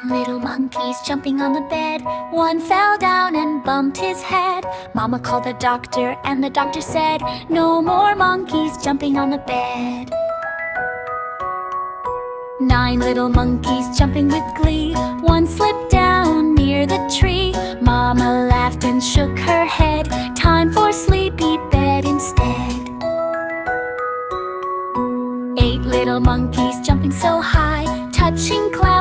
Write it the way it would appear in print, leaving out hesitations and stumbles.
little monkeys jumping on the bed. One fell down and bumped his head. Mama called the doctor and the doctor said, "No more monkeys jumping on the bed." 9 little monkeys jumping with glee. One slipped down near the tree. Mama laughed and shook her head. Time for sleepy bed instead. 8 little monkeys jumping so high, touching clouds